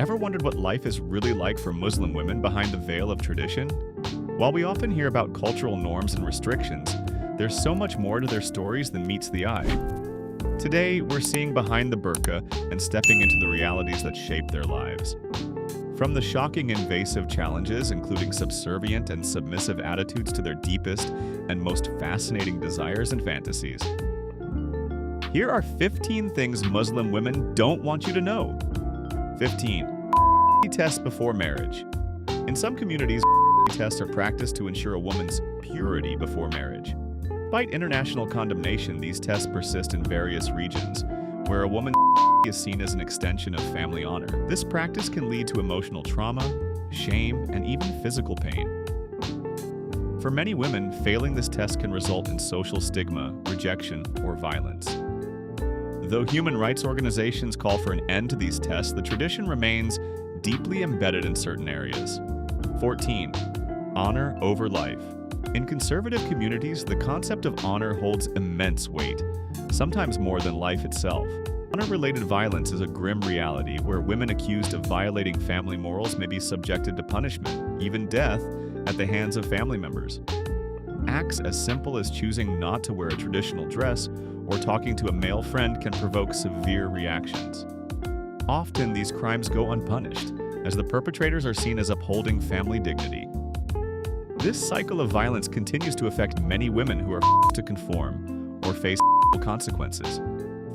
Ever wondered what life is really like for Muslim women behind the veil of tradition? While we often hear about cultural norms and restrictions, there's so much more to their stories than meets the eye. Today, we're seeing behind the burqa and stepping into the realities that shape their lives. From the shocking invasive challenges, including subservient and submissive attitudes, to their deepest and most fascinating desires and fantasies. Here are 15 things Muslim women don't want you to know. 15. Tests before marriage. In some communities, tests are practiced to ensure a woman's purity before marriage. Despite international condemnation, these tests persist in various regions, where a woman's is seen as an extension of family honor. This practice can lead to emotional trauma, shame, and even physical pain. For many women, failing this test can result in social stigma, rejection, or violence. Though human rights organizations call for an end to these tests, the tradition remains deeply embedded in certain areas. 14. Honor over life. In conservative communities, the concept of honor holds immense weight, sometimes more than life itself. Honor-related violence is a grim reality where women accused of violating family morals may be subjected to punishment, even death, at the hands of family members. Acts as simple as choosing not to wear a traditional dress or talking to a male friend can provoke severe reactions. Often, these crimes go unpunished, as the perpetrators are seen as upholding family dignity. This cycle of violence continues to affect many women who are to conform or face consequences.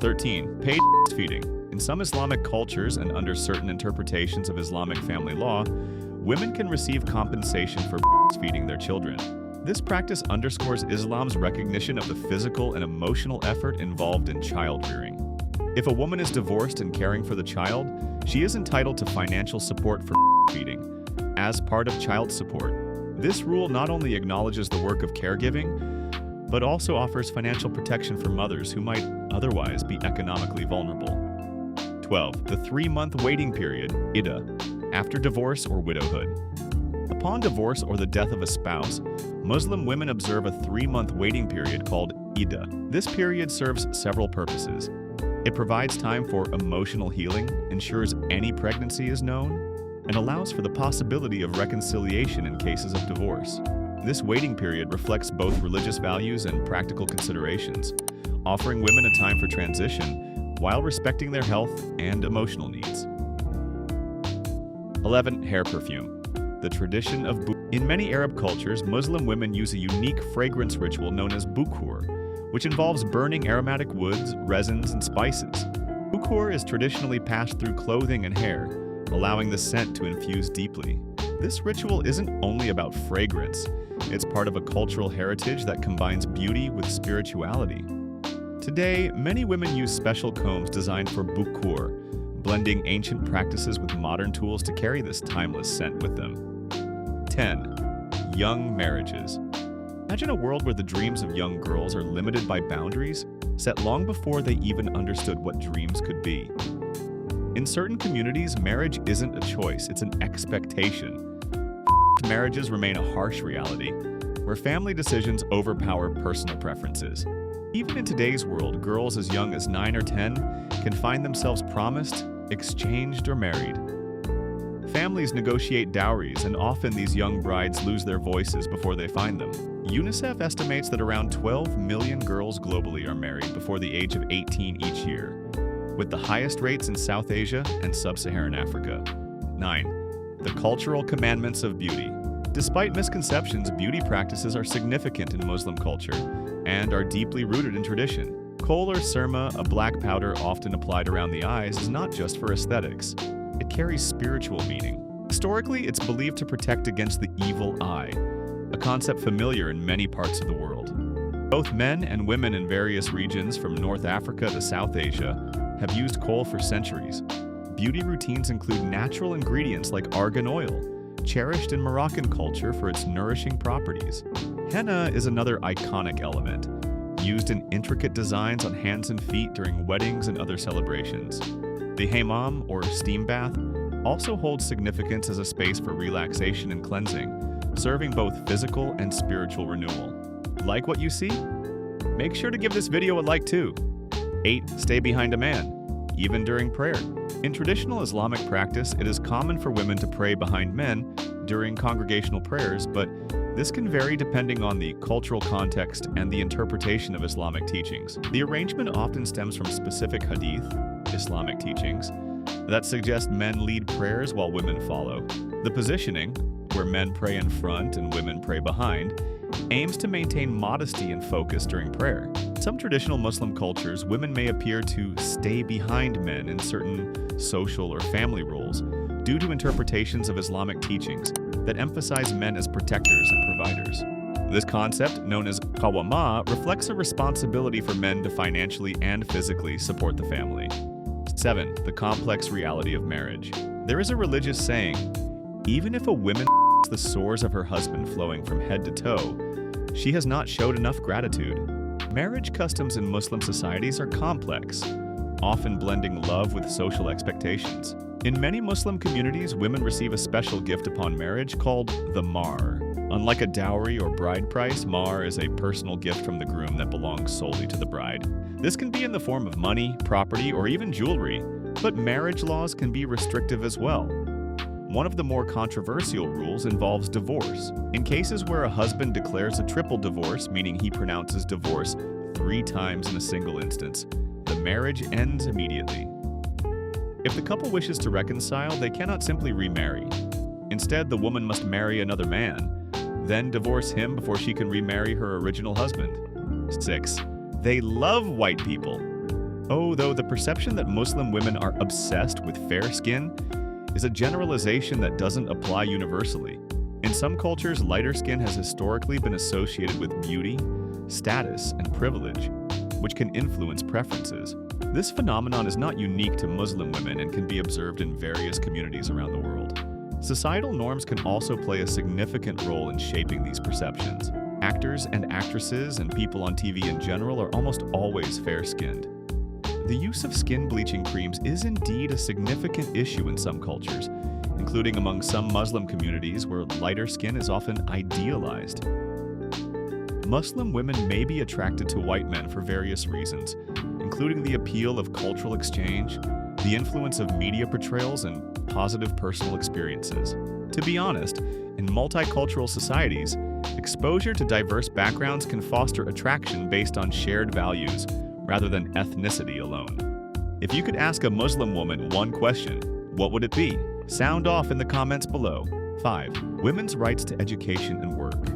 13. Paid feeding. In some Islamic cultures and under certain interpretations of Islamic family law, women can receive compensation for feeding their children. This practice underscores Islam's recognition of the physical and emotional effort involved in child-rearing. If a woman is divorced and caring for the child, she is entitled to financial support for feeding, as part of child support. This rule not only acknowledges the work of caregiving, but also offers financial protection for mothers who might otherwise be economically vulnerable. 12. The 3-month waiting period, iddah, after divorce or widowhood. Upon divorce or the death of a spouse, Muslim women observe a 3-month waiting period called iddah. This period serves several purposes. It provides time for emotional healing, ensures any pregnancy is known, and allows for the possibility of reconciliation in cases of divorce. This waiting period reflects both religious values and practical considerations, offering women a time for transition while respecting their health and emotional needs. 11. Hair perfume. The tradition of In many Arab cultures, Muslim women use a unique fragrance ritual known as bukhur, which involves burning aromatic woods, resins, and spices. Bukhur is traditionally passed through clothing and hair, allowing the scent to infuse deeply. This ritual isn't only about fragrance, it's part of a cultural heritage that combines beauty with spirituality. Today, many women use special combs designed for bukhur, blending ancient practices with modern tools to carry this timeless scent with them. 10. Young marriages. Imagine a world where the dreams of young girls are limited by boundaries set long before they even understood what dreams could be. In certain communities, marriage isn't a choice, it's an expectation. Marriages remain a harsh reality, where family decisions overpower personal preferences. Even in today's world, girls as young as 9 or 10 can find themselves promised, exchanged, or married. Families negotiate dowries, and often these young brides lose their voices before they find them. UNICEF estimates that around 12 million girls globally are married before the age of 18 each year, with the highest rates in South Asia and Sub-Saharan Africa. 9. The cultural commandments of beauty. Despite misconceptions, beauty practices are significant in Muslim culture and are deeply rooted in tradition. Kohl or surma, a black powder often applied around the eyes, is not just for aesthetics. It carries spiritual meaning. Historically, it's believed to protect against the evil eye, a concept familiar in many parts of the world. Both men and women in various regions from North Africa to South Asia have used kohl for centuries. Beauty routines include natural ingredients like argan oil, cherished in Moroccan culture for its nourishing properties. Henna is another iconic element, used in intricate designs on hands and feet during weddings and other celebrations. The hammam, or steam bath, also holds significance as a space for relaxation and cleansing, serving both physical and spiritual renewal. Like what you see? Make sure to give this video a like too. 8. Stay behind a man. even during prayer. In traditional Islamic practice, it is common for women to pray behind men during congregational prayers, but this can vary depending on the cultural context and the interpretation of Islamic teachings. The arrangement often stems from specific hadith, Islamic teachings, that suggest men lead prayers while women follow. The positioning, where men pray in front and women pray behind, aims to maintain modesty and focus during prayer. In some traditional Muslim cultures, women may appear to stay behind men in certain social or family roles due to interpretations of Islamic teachings that emphasize men as protectors and providers. This concept, known as qawwama, reflects a responsibility for men to financially and physically support the family. 7. The complex reality of marriage. There is a religious saying, even if a woman the sores of her husband flowing from head to toe, she has not showed enough gratitude. Marriage customs in Muslim societies are complex, often blending love with social expectations. In many Muslim communities, women receive a special gift upon marriage called the mahr. Unlike a dowry or bride price, mahr is a personal gift from the groom that belongs solely to the bride. This can be in the form of money, property, or even jewelry, but marriage laws can be restrictive as well. One of the more controversial rules involves divorce. In cases where a husband declares a triple divorce, meaning he pronounces divorce 3 times in a single instance, the marriage ends immediately. If the couple wishes to reconcile, they cannot simply remarry. Instead, the woman must marry another man, then divorce him before she can remarry her original husband. 6. They love white people. Though the perception that Muslim women are obsessed with fair skin is a generalization that doesn't apply universally. In some cultures, lighter skin has historically been associated with beauty, status, and privilege, which can influence preferences. This phenomenon is not unique to Muslim women and can be observed in various communities around the world. Societal norms can also play a significant role in shaping these perceptions. Actors and actresses and people on TV in general are almost always fair-skinned. The use of skin bleaching creams is indeed a significant issue in some cultures, including among some Muslim communities where lighter skin is often idealized. Muslim women may be attracted to white men for various reasons, including the appeal of cultural exchange, the influence of media portrayals, and positive personal experiences. To be honest, in multicultural societies, exposure to diverse backgrounds can foster attraction based on shared values rather than ethnicity alone. If you could ask a Muslim woman one question, what would it be? Sound off in the comments below. 5. Women's rights to education and work.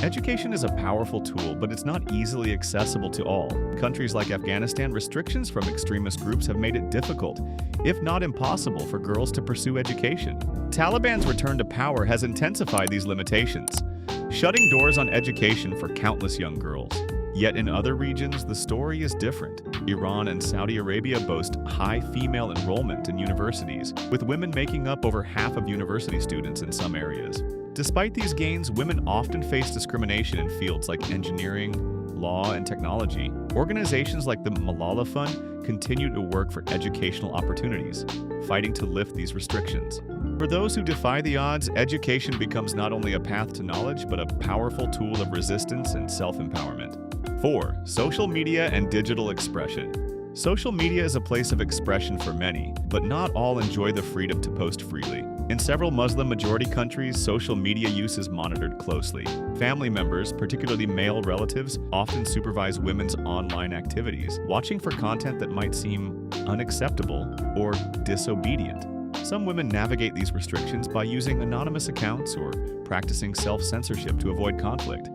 Education is a powerful tool, but it's not easily accessible to all. In countries like Afghanistan, restrictions from extremist groups have made it difficult, if not impossible, for girls to pursue education. Taliban's return to power has intensified these limitations, shutting doors on education for countless young girls. Yet in other regions, the story is different. Iran and Saudi Arabia boast high female enrollment in universities, with women making up over half of university students in some areas. Despite these gains, women often face discrimination in fields like engineering, law, and technology. Organizations like the Malala Fund continue to work for educational opportunities, fighting to lift these restrictions. For those who defy the odds, education becomes not only a path to knowledge, but a powerful tool of resistance and self-empowerment. 4. Social media and digital expression. Social media is a place of expression for many, but not all enjoy the freedom to post freely. In several Muslim-majority countries, social media use is monitored closely. Family members, particularly male relatives, often supervise women's online activities, watching for content that might seem unacceptable or disobedient. Some women navigate these restrictions by using anonymous accounts or practicing self-censorship to avoid conflict.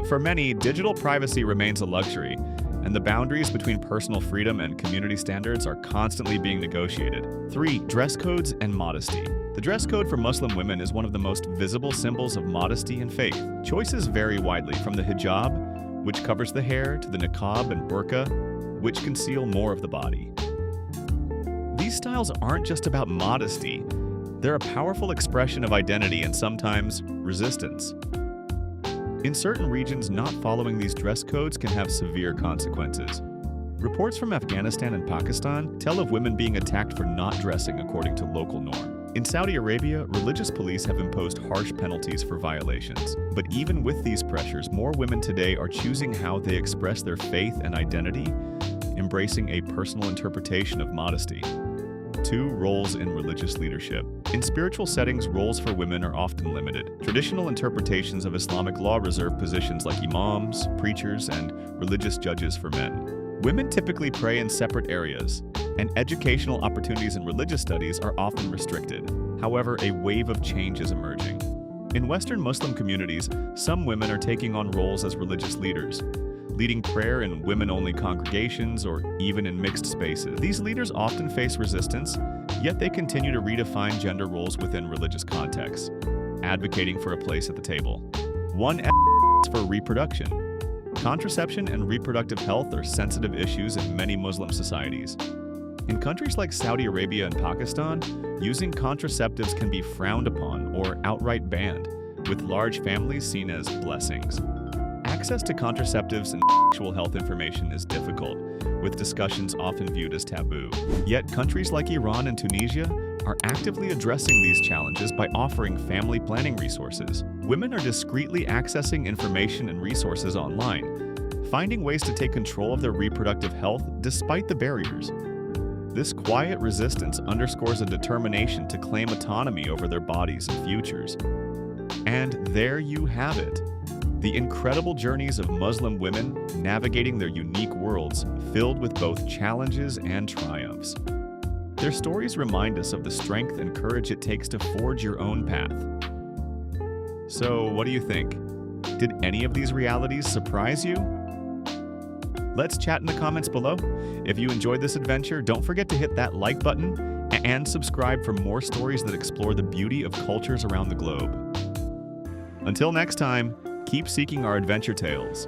For many, digital privacy remains a luxury, and the boundaries between personal freedom and community standards are constantly being negotiated. 3. Dress codes and modesty. The dress code for Muslim women is one of the most visible symbols of modesty and faith. Choices vary widely, from the hijab, which covers the hair, to the niqab and burqa, which conceal more of the body. These styles aren't just about modesty. They're a powerful expression of identity and sometimes resistance. In certain regions, not following these dress codes can have severe consequences. Reports from Afghanistan and Pakistan tell of women being attacked for not dressing according to local norm. In Saudi Arabia, religious police have imposed harsh penalties for violations. But even with these pressures, more women today are choosing how they express their faith and identity embracing a personal interpretation of modesty. 2. Roles in religious leadership. In spiritual settings, roles for women are often limited. Traditional interpretations of Islamic law reserve positions like imams, preachers, and religious judges for men. Women typically pray in separate areas, and educational opportunities in religious studies are often restricted. However, a wave of change is emerging. In Western Muslim communities, some women are taking on roles as religious leaders, leading prayer in women-only congregations or even in mixed spaces. These leaders often face resistance, yet they continue to redefine gender roles within religious contexts, advocating for a place at the table. 1. For reproduction. Contraception and reproductive health are sensitive issues in many Muslim societies. In countries like Saudi Arabia and Pakistan, using contraceptives can be frowned upon or outright banned, with large families seen as blessings. Access to contraceptives and sexual health information is difficult, with discussions often viewed as taboo. Yet countries like Iran and Tunisia are actively addressing these challenges by offering family planning resources. Women are discreetly accessing information and resources online, finding ways to take control of their reproductive health despite the barriers. This quiet resistance underscores a determination to claim autonomy over their bodies and futures. And there you have it. The incredible journeys of Muslim women navigating their unique worlds filled with both challenges and triumphs. Their stories remind us of the strength and courage it takes to forge your own path. So, what do you think? Did any of these realities surprise you? Let's chat in the comments below. If you enjoyed this adventure, don't forget to hit that like button and subscribe for more stories that explore the beauty of cultures around the globe. Until next time, keep seeking our adventure tales.